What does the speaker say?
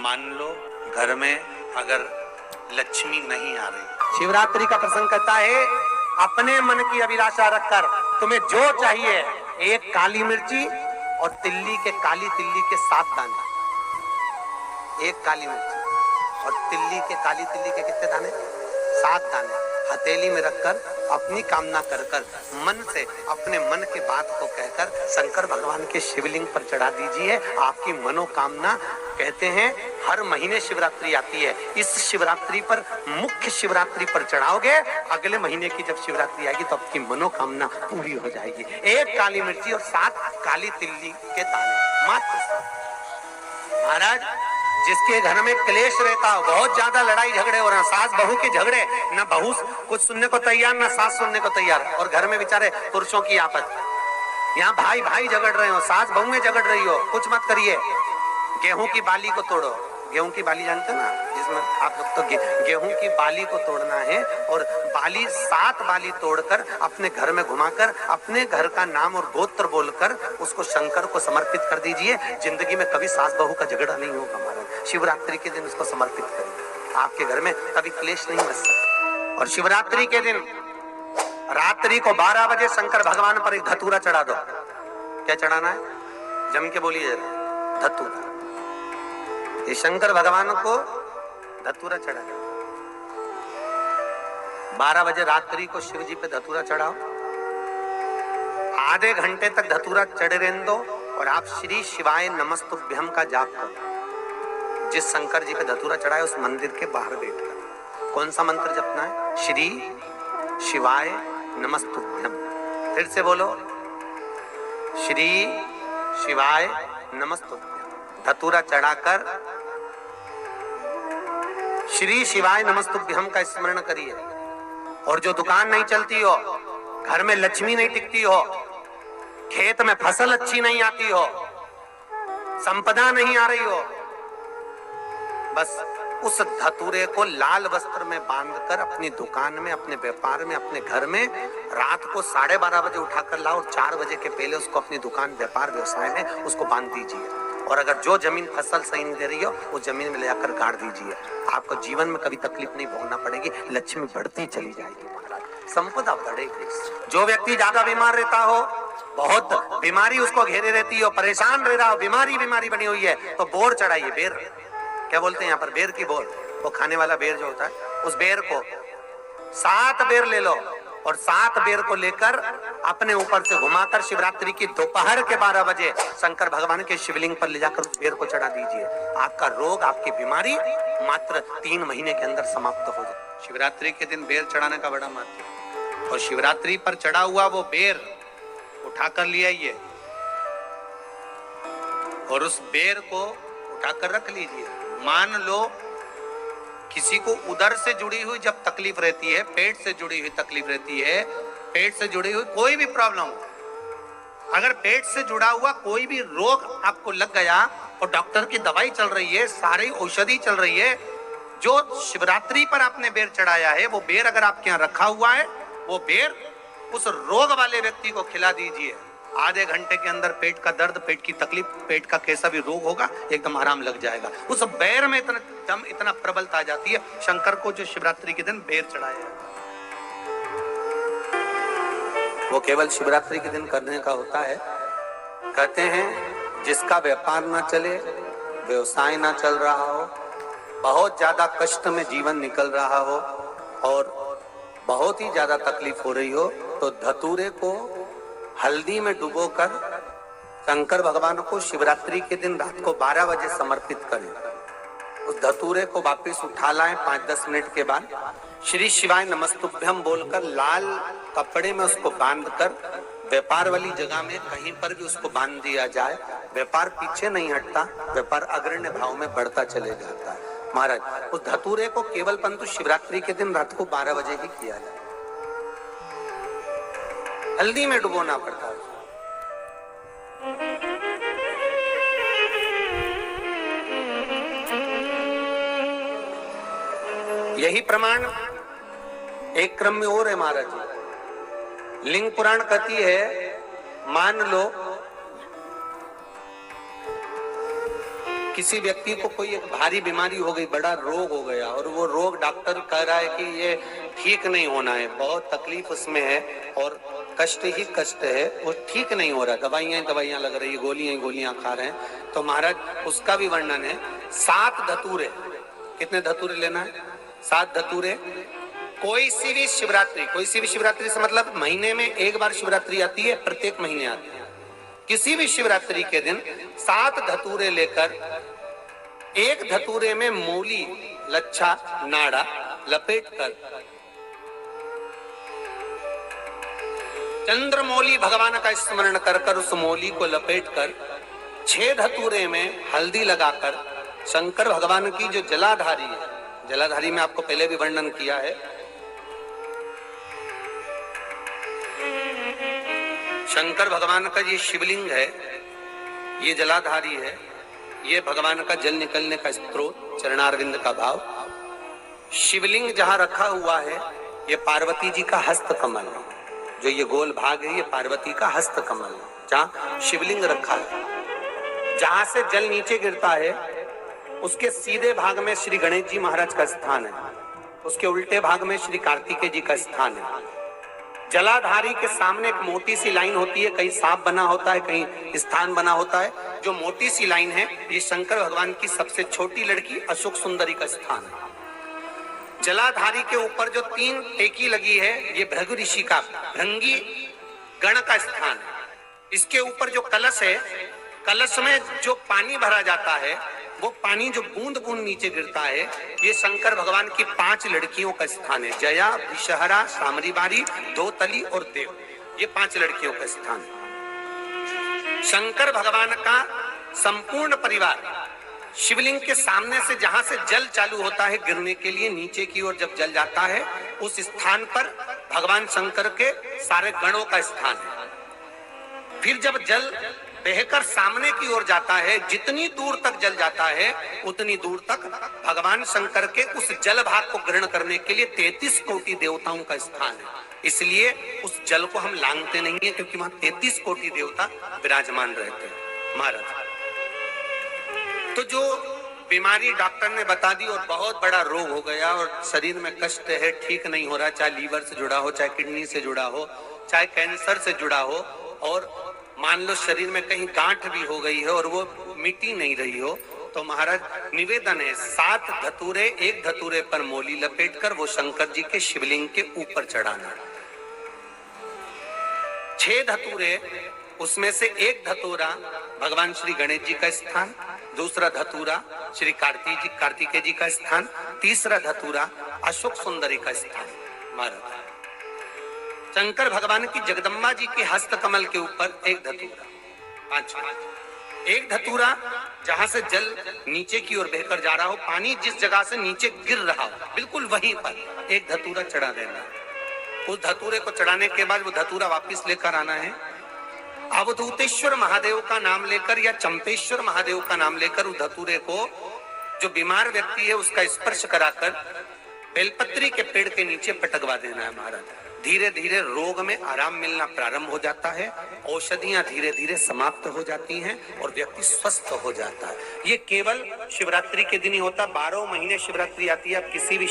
मान लो घर में अगर लक्ष्मी नहीं आ रही, शिवरात्रि का प्रसंग कहता है अपने मन की अभिलाषा रखकर तुम्हें जो चाहिए, एक काली मिर्ची और काली तिल्ली के 7 दाने, एक काली मिर्ची और काली तिल्ली के कितने दाने? 7 दाने हथेली में रखकर अपनी कामना कर कर मन से अपने मन के बात को कहकर शंकर भगवान के शिवलिंग पर चढ़ा दीजिए। आपकी मनोकामना, कहते हैं हर महीने शिवरात्रि आती है, इस शिवरात्रि पर, मुख्य शिवरात्रि पर चढ़ाओगे, अगले महीने की जब शिवरात्रि आएगी तो आपकी मनोकामना पूरी हो जाएगी। एक काली मिर्ची और 7 काली तिल्ली के दाने मात्र। महाराज, जिसके घर में क्लेश रहता हो, बहुत ज्यादा लड़ाई झगड़े हो रहे हैं, सास बहू के झगड़े, ना बहू कुछ सुनने को तैयार ना सास सुनने को तैयार, और घर में बेचारे पुरुषों की आपत, यहाँ भाई भाई झगड़ रहे हो, सास बहू में झगड़ रही हो, कुछ मत करिए। गेहूं की बाली को तोड़ो, गेहूं की बाली जानते ना, जिसमें आप लोग तो गेहूं की बाली को तोड़ना है, और बाली 7 बाली तोड़कर अपने घर में घुमाकर अपने घर का नाम और गोत्र बोलकर उसको शंकर को समर्पित कर दीजिए। जिंदगी में कभी सास बहू का झगड़ा नहीं होगा महाराज। शिवरात्रि के दिन उसको समर्पित करिए, आपके घर में कभी क्लेश नहीं बच सकता। और शिवरात्रि के दिन रात्रि को 12 बजे शंकर भगवान पर एक धतूरा चढ़ा दो। क्या चढ़ाना है? जम के बोलिए जरा, धतूरा। ये शंकर भगवान को धतूरा चढ़ा दो। 12 बजे रात्रि को शिव जी पे धतूरा चढ़ाओ, आधे घंटे तक धतूरा चढ़े रहने दो, और आप श्री शिवाय नमस्तुभ्यम का जाप करो। जिस शंकर जी पे धतूरा चढ़ाए उस मंदिर के बाहर बैठकर कौन सा मंत्र जपना है? श्री शिवाय नमस्तुभ्यम। फिर से बोलो, श्री शिवाय नमस्तुभ्यम। धतूरा चढ़ाकर श्री शिवाय नमस्तुभ्यम का स्मरण करिए। और जो दुकान नहीं चलती हो, घर में लक्ष्मी नहीं टिकती हो, खेत में फसल अच्छी नहीं आती हो, संपदा नहीं आ रही हो, बस उस धतूरे को लाल वस्त्र में बांधकर अपनी दुकान में, अपने व्यापार में, अपने घर में रात को 12:30 बजे उठाकर लाओ, और 4 बजे के पहले उसको अपनी दुकान, व्यापार, व्यवसाय में उसको बांध दीजिए। और अगर जो जमीन फसल सही नहीं दे रही हो, वो जमीन में ले जाकर गाड़ दीजिए। आपको जीवन में कभी तकलीफ नहीं भोगना पड़ेगी, लक्ष्मी बढ़ती चली जाएगी महाराज, संपदा बढ़ेगी। जो व्यक्ति ज्यादा बीमार रहता हो, बहुत बीमारी उसको घेरे रहती हो, परेशान रह रहा हो, बीमारी बनी हुई है, तो बोर चढ़ाइए। बेर, क्या बोलते हैं यहाँ पर? बेर की बोर, वो खाने वाला बेर जो होता है, उस बेर को 7 बेर ले लो, और 7 बेर को लेकर अपने ऊपर से घुमाकर शिवरात्रि की दोपहर के 12 बजे शंकर भगवान के शिवलिंग पर ले जाकर उस बेर को चढ़ा दीजिए। आपका रोग, आपकी बीमारी मात्र 3 महीने के अंदर समाप्त हो जाए। शिवरात्रि के दिन बेर चढ़ाने का बड़ा महत्व है। और शिवरात्रि पर चढ़ा हुआ वो बेर उठाकर ले आइए, और उस बेर को उठाकर रख लीजिए। मान लो किसी को उदर से जुड़ी हुई जब तकलीफ रहती है, पेट से जुड़ी हुई तकलीफ रहती है, पेट से जुड़ी हुई कोई भी प्रॉब्लम हो, अगर पेट से जुड़ा हुआ कोई भी रोग आपको लग गया और डॉक्टर की दवाई चल रही है, सारी औषधि चल रही है, जो शिवरात्रि पर आपने बेर चढ़ाया है, वो बेर अगर आपके यहाँ रखा हुआ है, वो बेर उस रोग वाले व्यक्ति को खिला दीजिए। आधे घंटे के अंदर पेट का दर्द, पेट की तकलीफ, पेट का कैसा भी रोग होगा, एकदम आराम लग जाएगा। उस बेर में इतना प्रबलता आ जाती है शंकर को, जो शिवरात्रि के दिन बेर चढ़ाया है। वो केवल शिवरात्रि के दिन करने का होता है। कहते हैं जिसका व्यापार ना चले, व्यवसाय ना चल रहा हो, बहुत ज्यादा कष्ट में जीवन निकल रहा हो, और बहुत ही ज्यादा तकलीफ हो रही हो, तो धतूरे को हल्दी में डुबोकर शंकर भगवान को शिवरात्रि के दिन रात को 12 बजे समर्पित करें। उस धतूरे को वापस उठा लाएं 5-10 मिनट के बाद, श्री शिवाय नमस्तुभ्यम बोलकर लाल कपड़े में उसको बांधकर व्यापार वाली जगह में कहीं पर भी उसको बांध दिया जाए। व्यापार पीछे नहीं हटता, व्यापार अग्रण्य भाव में बढ़ता चले जाता है। महाराज, उस धतूरे को केवल परंतु शिवरात्रि के दिन रात को 12 बजे ही किया जाए, हल्दी में डुबोना पड़ता है। यही प्रमाण एक क्रम में और है महाराज। लिंग पुराण कहती है, मान लो किसी व्यक्ति को कोई एक भारी बीमारी हो गई, बड़ा रोग हो गया, और वो रोग डॉक्टर कह रहा है कि ये ठीक नहीं होना है, बहुत तकलीफ उसमें है और कष्ट ही कष्ट है, वो ठीक नहीं हो रहा, दवाइयां लग रही, गोलियां खा रहे हैं, तो महाराज उसका भी वर्णन है। 7 धतूरे, कितने धतूरे लेना है? 7 धतूरे। कोई सी भी शिवरात्रि से मतलब महीने में एक बार शिवरात्रि आती है, प्रत्येक महीने आती है। किसी भी शिवरात्रि के दिन 7 धतूरे लेकर, एक धतूरे में मूली, लच्छा, नाड़ा लपेटकर चंद्रमौली भगवान का स्मरण कर उस मौली को लपेटकर 6 धतूरे में हल्दी लगाकर शंकर भगवान की जो जलाधारी है, जलाधारी में आपको पहले भी वर्णन किया है, शंकर भगवान का ये शिवलिंग है, ये जलाधारी है, ये भगवान का जल निकलने का स्रोत, चरणारविंद का भाव। शिवलिंग जहां रखा हुआ है ये पार्वती जी का हस्त कमल है, जो ये गोल भाग है ये पार्वती का हस्त कमल है, जहां शिवलिंग रखा है। जहां से जल नीचे गिरता है उसके सीधे भाग में श्री गणेश जी महाराज का स्थान है, उसके उल्टे भाग में श्री कार्तिकेय जी का स्थान है। जलाधारी के सामने एक मोटी सी लाइन होती है, कहीं सांप बना होता है, कहीं स्थान बना होता है। जो मोटी सी लाइन है ये शंकर भगवान की सबसे छोटी लड़की अशोक सुंदरी का स्थान है। जलाधारी के ऊपर जो 3 टेकी लगी है ये भृगु ऋषि का भृंगी गण का स्थान है। इसके ऊपर जो कलश है, कलश में जो पानी भरा जाता है वो पानी जो बूंद बूंद नीचे गिरता है ये शंकर भगवान की 5 लड़कियों का स्थान है। जया, विषहरा, सामरीबारी, दोतली और देव, ये 5 लड़कियों का स्थान है। शंकर भगवान का संपूर्ण परिवार शिवलिंग के सामने से जहां से जल चालू होता है गिरने के लिए नीचे की ओर जब जल जाता है, उस स्थान पर भगवान शंकर के सारे गणों का स्थान है। फिर जब जल बहकर सामने की ओर जाता है, जितनी दूर तक जल जाता है उतनी दूर तक भगवान शंकर के उस जल भाग को ग्रहण करने के लिए 33 कोटि देवताओं का स्थान है। इसलिए उस जल को हम लांघते नहीं है, क्योंकि वहां 33 कोटि देवता विराजमान रहते हैं महाराज। तो जो बीमारी डॉक्टर ने बता दी और बहुत बड़ा रोग हो गया और शरीर में कष्ट है, ठीक नहीं हो रहा, चाहे लीवर से जुड़ा हो, चाहे किडनी से जुड़ा हो, चाहे कैंसर से जुड़ा हो, और मान लो शरीर में कहीं गांठ भी हो गई है और वो मिटी नहीं रही हो, तो महाराज निवेदन है 7 धतूरे, एक धतूरे पर मोली लपेटकर वो शंकर जी के शिवलिंग के ऊपर चढ़ाना। 6 धतूरे, उसमें से एक धतूरा भगवान श्री गणेश जी का स्थान, दूसरा धतूरा श्री कार्तिकेय जी का स्थान, तीसरा धतूरा अशोक सुंदरी का स्थान। महाराज शंकर भगवान की जगदम्बा जी के हस्त कमल के ऊपर एक धतूरा, 5, एक धतूरा जहां से जल नीचे की ओर बहकर जा रहा हो, पानी जिस जगह से नीचे गिर रहा हो बिल्कुल वहीं पर एक धतूरा चढ़ा देना। उस धतूरे को चढ़ाने के बाद वो धतूरा वापस लेकर आना है। अवधूतेश्वर महादेव का नाम लेकर या चंपेश्वर महादेव का नाम लेकर उस धतूरे को, जो बीमार व्यक्ति है उसका स्पर्श कराकर बेलपत्री के पेड़ के नीचे पटकवा देना है महाराज। धीरे धीरे रोग में आराम मिलना प्रारंभ हो जाता है, औषधियां धीरे धीरे समाप्त हो जाती हैं और व्यक्ति स्वस्थ हो जाता है। ये केवल शिवरात्रि के दिन ही होता, 12 महीने शिवरात्रि आती है। आप किसी भी